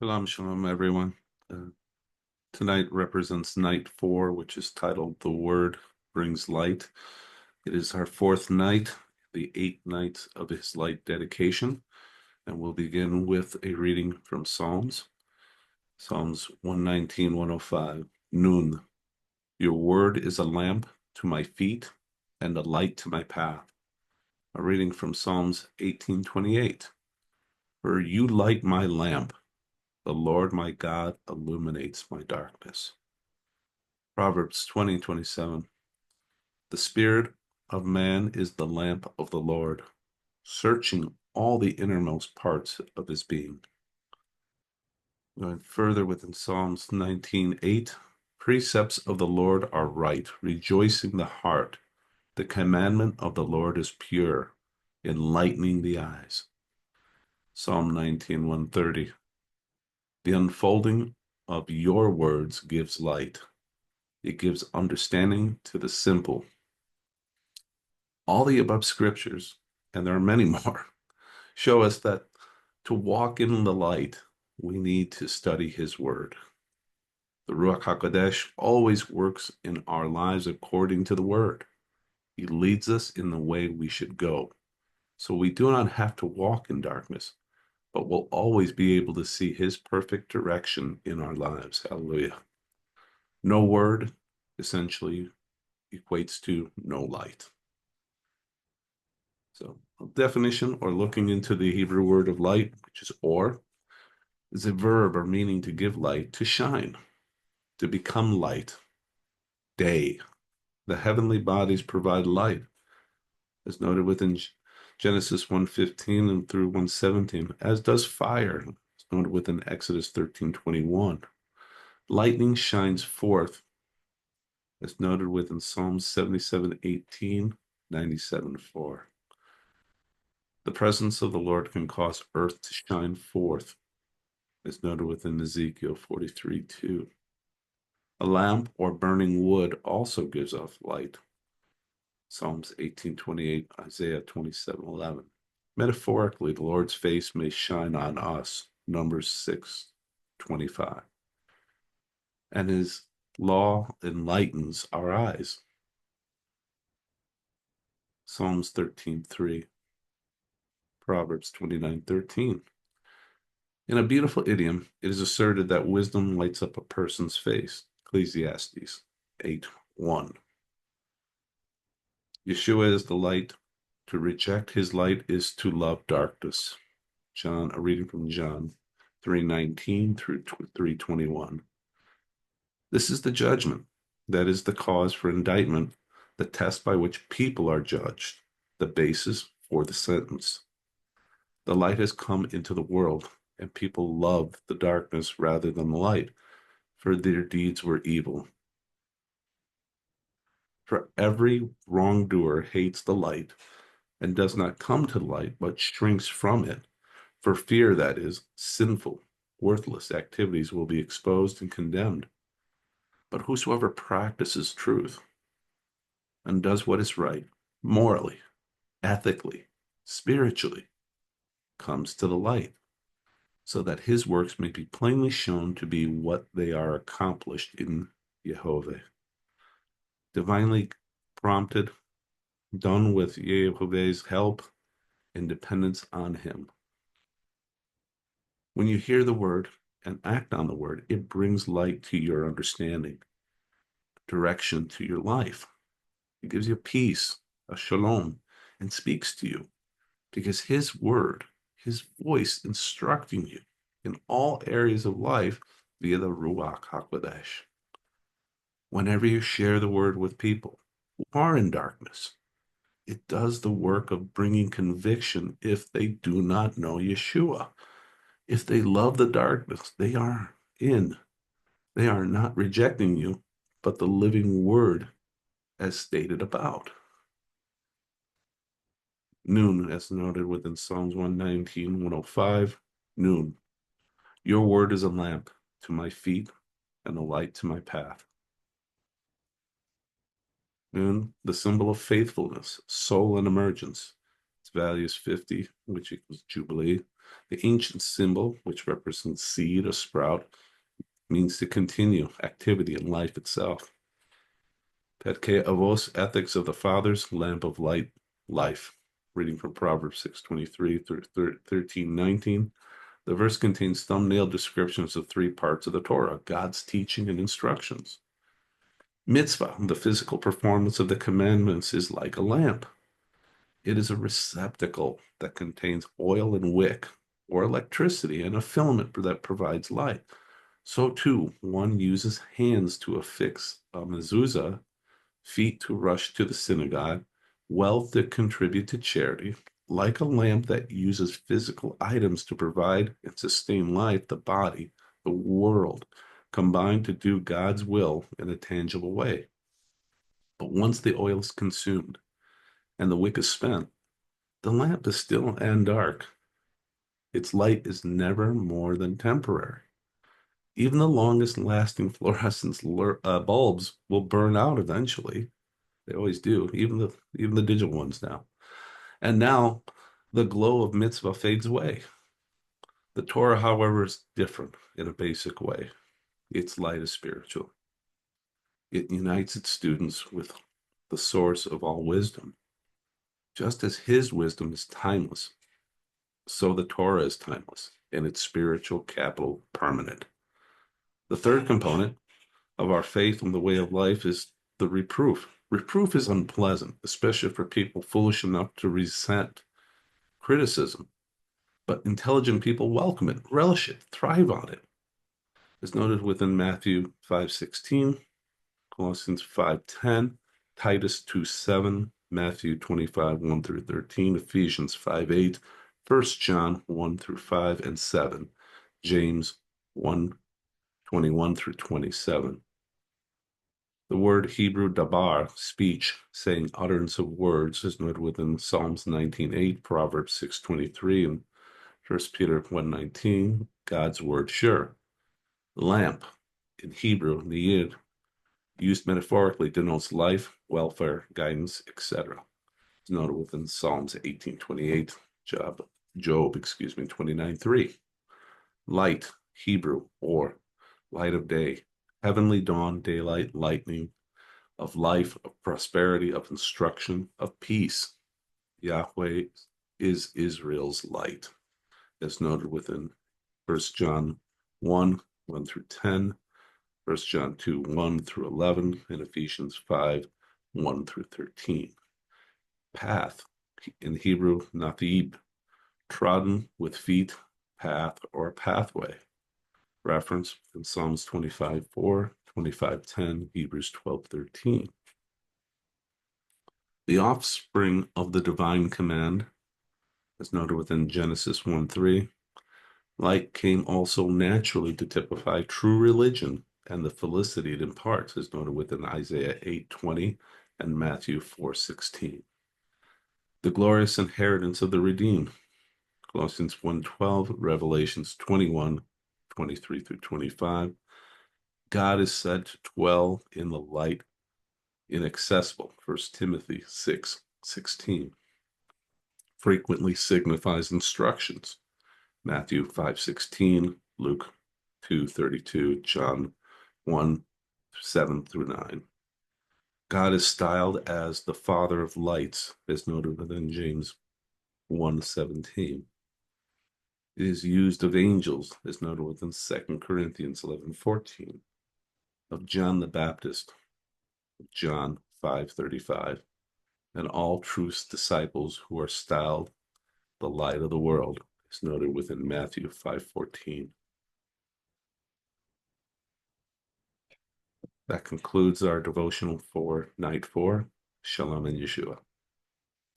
Shalom, shalom, everyone. Uh, Tonight represents night 4, which is titled The Word Brings Light. It is our fourth night, the 8th night of His Light dedication, and we'll begin with a reading from Psalms. Psalms 119, 105. Noon, your word is a lamp to my feet and a light to my path. A reading from Psalms 18:28. For you light my lamp. The Lord my God illuminates my darkness. Proverbs 20:27. The spirit of man is the lamp of the Lord, searching all the innermost parts of his being. Going further within Psalms 19:8, precepts of the Lord are right, rejoicing the heart. The commandment of the Lord is pure, enlightening the eyes. Psalm 19:130. The unfolding of your words gives light. It gives understanding to the simple. All the above scriptures, and there are many more, show us that to walk in the light, we need to study His Word. The Ruach Hakodesh always works in our lives according to the Word. He leads us in the way we should go. So we do not have to walk in darkness, but we'll always be able to see His perfect direction in our lives. Hallelujah. No word essentially equates to no light. So, definition or looking into the Hebrew word of light, which is or, is a verb or meaning to give light, to shine, to become light, day. The heavenly bodies provide light, as noted within Genesis 1:15 and through 1:17, as does fire, as noted within Exodus 13:21. Lightning shines forth, as noted within Psalm 77:18, 97:4. The presence of the Lord can cause earth to shine forth, as noted within Ezekiel 43:2. A lamp or burning wood also gives off light. Psalms 18:28, Isaiah 27:11. Metaphorically, the Lord's face may shine on us. Numbers 6:25. And His law enlightens our eyes. Psalms 13:3. Proverbs 29:13. In a beautiful idiom, it is asserted that wisdom lights up a person's face. Ecclesiastes 8:1. Yeshua is the light. To reject His light is to love darkness. A reading from John 3:19 through 3:21. This is the judgment. That is the cause for indictment, the test by which people are judged, the basis for the sentence. The light has come into the world, and people love the darkness rather than the light, for their deeds were evil. For every wrongdoer hates the light and does not come to the light, but shrinks from it, for fear that is sinful, worthless activities will be exposed and condemned. But whosoever practices truth and does what is right, morally, ethically, spiritually, comes to the light, so that his works may be plainly shown to be what they are accomplished in Yehovah. Divinely prompted, done with Yehovah's help and dependence on Him. When you hear the word and act on the word, it brings light to your understanding, direction to your life. It gives you peace, a shalom, and speaks to you because His word, His voice instructing you in all areas of life via the Ruach Hakodesh. Whenever you share the word with people who are in darkness, it does the work of bringing conviction if they do not know Yeshua. If they love the darkness, they are in. They are not rejecting you, but the living word as stated about. Noon, as noted within Psalms 119, 105. Noon. Your word is a lamp to my feet and a light to my path. Noon, the symbol of faithfulness, soul, and emergence. It's value is 50, which equals Jubilee. The ancient symbol, which represents seed or sprout, means to continue activity in life itself. Petke Avos, ethics of the fathers, lamp of light, life. Reading from Proverbs 6:23 through 13:19. The verse contains thumbnail descriptions of 3 parts of the Torah, God's teaching and instructions. Mitzvah, the physical performance of the commandments, is like a lamp. It is a receptacle that contains oil and wick, or electricity and a filament that provides light. So too, one uses hands to affix a mezuzah, feet to rush to the synagogue, wealth to contribute to charity. Like a lamp that uses physical items to provide and sustain life, the body, the world, combine to do God's will in a tangible way. But once the oil is consumed and the wick is spent, the lamp is still and dark. Its light is never more than temporary. Even the longest lasting fluorescent bulbs will burn out eventually. They always do, even the digital ones now. And now the glow of mitzvah fades away. The Torah, however, is different in a basic way. Its light is spiritual. It unites its students with the source of all wisdom. Just as his wisdom is timeless, so the Torah is timeless, and its spiritual capital permanent. The third component of our faith and the way of life is the reproof. Reproof is unpleasant, especially for people foolish enough to resent criticism. But intelligent people welcome it, relish it, thrive on it. As noted within Matthew 5:16, Colossians 5:10, Titus 2:7, Matthew 25:1 through 13, Ephesians 5:8, 1 John 1 through 5 and 7, James 1:21 through 27. The word Hebrew dabar, speech, saying utterance of words, is noted within Psalms 19:8, Proverbs 6:23, and 1 Peter 1:19, God's word sure. Lamp, in Hebrew, niyid, used metaphorically, denotes life, welfare, guidance, etc. It's noted within Psalms 18:28, Job 29:3. Light, Hebrew, or light of day, heavenly dawn, daylight, lightning, of life, of prosperity, of instruction, of peace. Yahweh is Israel's light, as noted within 1 John 1 through 10, 1 John 2:1 through 11, and Ephesians 5:1 through 13. Path, in Hebrew, nathib, trodden with feet, path, or pathway. Reference in Psalms 25:4, 25:10, Hebrews 12:13. The offspring of the divine command, as noted within Genesis 1:3, light came also naturally to typify true religion and the felicity it imparts, as noted within Isaiah 8:20 and Matthew 4:16. The glorious inheritance of the redeemed, Colossians 1:12, Revelations 21:23 through 25. God is said to dwell in the light inaccessible, 1 Timothy 6:16. Frequently signifies instructions, Matthew 5:16, Luke 2:32, John 1:7 through 9. God is styled as the Father of lights, as noted within James 1:17. It is used of angels, as noted within 2 Corinthians 11:14, of John the Baptist, John 5:35, and all truth's disciples who are styled the light of the world, as noted within Matthew 5:14. That concludes our devotional for night 4. Shalom and Yeshua.